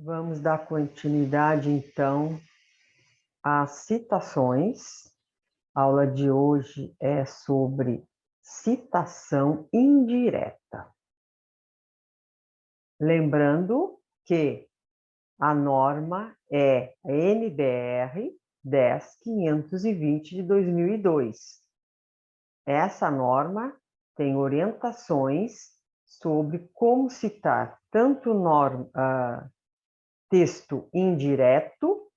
Vamos dar continuidade, então, às citações. A aula de hoje é sobre citação indireta. Lembrando que a norma é a NBR 10.520 de 2002. Essa norma tem orientações sobre como citar tanto texto indireto,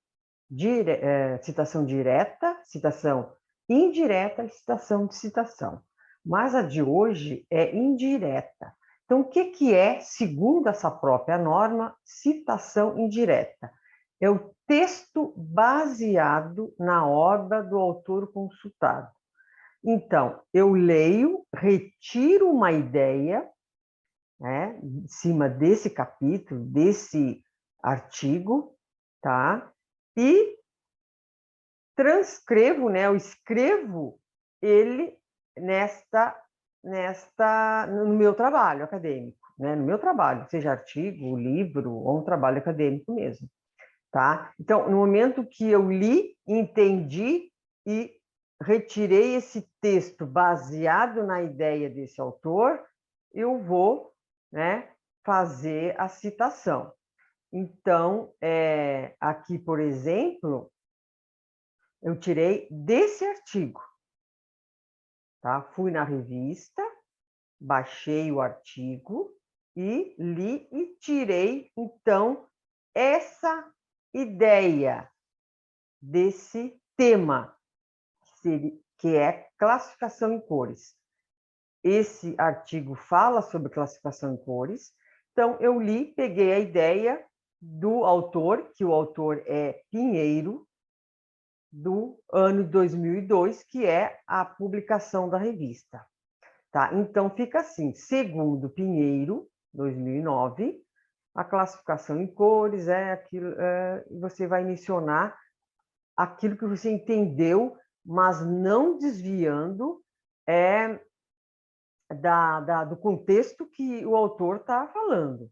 citação direta, citação indireta e citação de citação. Mas a de hoje é indireta. Então, o que é, segundo essa própria norma, citação indireta? É o texto baseado na obra do autor consultado. Então, eu leio, retiro uma ideia, né, em cima desse capítulo, desse artigo, tá? E transcrevo, né, eu escrevo ele no meu trabalho acadêmico, né, no meu trabalho, seja artigo, livro ou um trabalho acadêmico mesmo, tá? Então, no momento que eu li, entendi e retirei esse texto baseado na ideia desse autor, eu vou, né, fazer a citação. Então, aqui, por exemplo, eu tirei desse artigo, tá? Fui na revista, baixei o artigo e li e tirei, então, essa ideia desse tema, que é classificação em cores. Esse artigo fala sobre classificação em cores, então eu li, peguei a ideia do autor, que o autor é Pinheiro, do ano 2002, que é a publicação da revista. Tá? Então, fica assim, segundo Pinheiro, 2009, a classificação em cores é aquilo, você vai mencionar aquilo que você entendeu, mas não desviando do contexto que o autor está falando.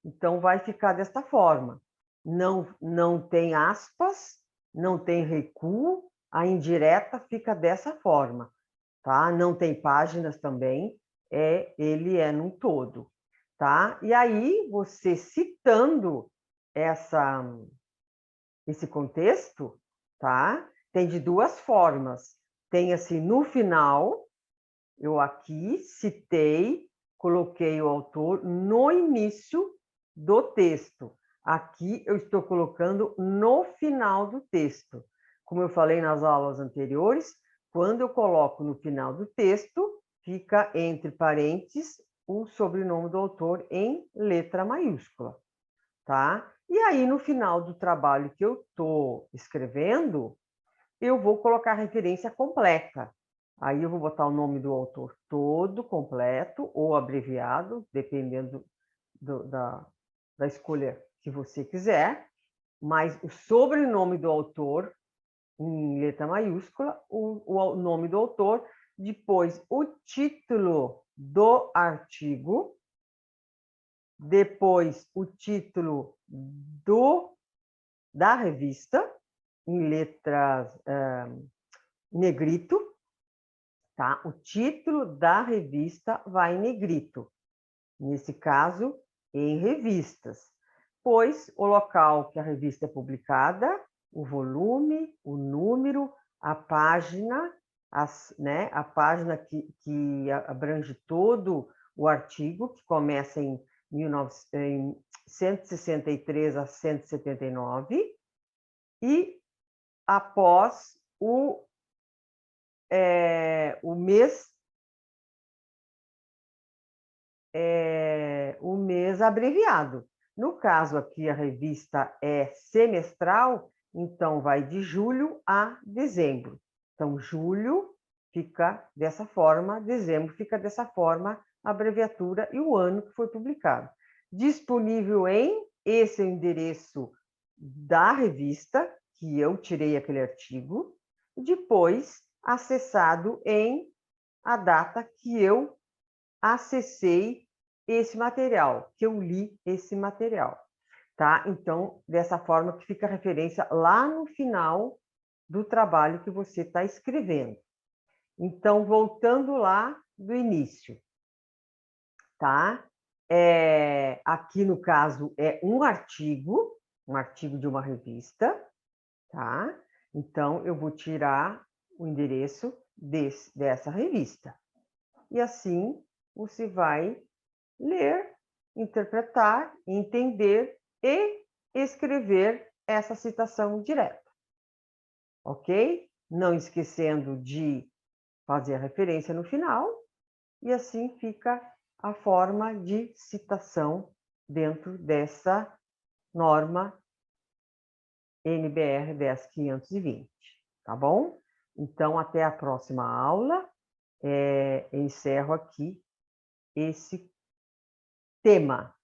Então, vai ficar desta forma. Não tem aspas, não tem recuo, a indireta fica dessa forma, tá? Não tem páginas também, ele é num todo, tá? E aí, você citando esse contexto, tá? Tem de duas formas. Tem assim, no final, eu aqui citei, coloquei o autor no início do texto. Aqui eu estou colocando no final do texto. Como eu falei nas aulas anteriores, quando eu coloco no final do texto, fica entre parênteses o sobrenome do autor em letra maiúscula, tá? E aí, no final do trabalho que eu estou escrevendo, eu vou colocar a referência completa. Aí eu vou botar o nome do autor todo, completo ou abreviado, dependendo da escolha que você quiser, mas o sobrenome do autor em letra maiúscula, o nome do autor, depois o título do artigo, depois o título da revista, em letras negrito, tá? O título da revista vai em negrito, nesse caso, em revistas, pois o local que a revista é publicada, o volume, o número, a página, a página que abrange todo o artigo, que começa em 163 a 179, e após o mês abreviado. No caso aqui, a revista é semestral, então vai de julho a dezembro. Então, julho fica dessa forma, dezembro fica dessa forma, a abreviatura e o ano que foi publicado. Disponível esse é o endereço da revista, que eu tirei aquele artigo, depois acessado em a data que eu acessei esse material, que eu li esse material. tá? Então, dessa forma que fica a referência lá no final do trabalho que você está escrevendo. Então, voltando lá do início, tá? Aqui, no caso, é um artigo de uma revista, tá? Então, eu vou tirar o endereço dessa revista. E assim, você vai ler, interpretar, entender e escrever essa citação direta, ok? Não esquecendo de fazer a referência no final, e assim fica a forma de citação dentro dessa norma NBR 10520, tá bom? Então, até a próxima aula. Encerro aqui esse tema.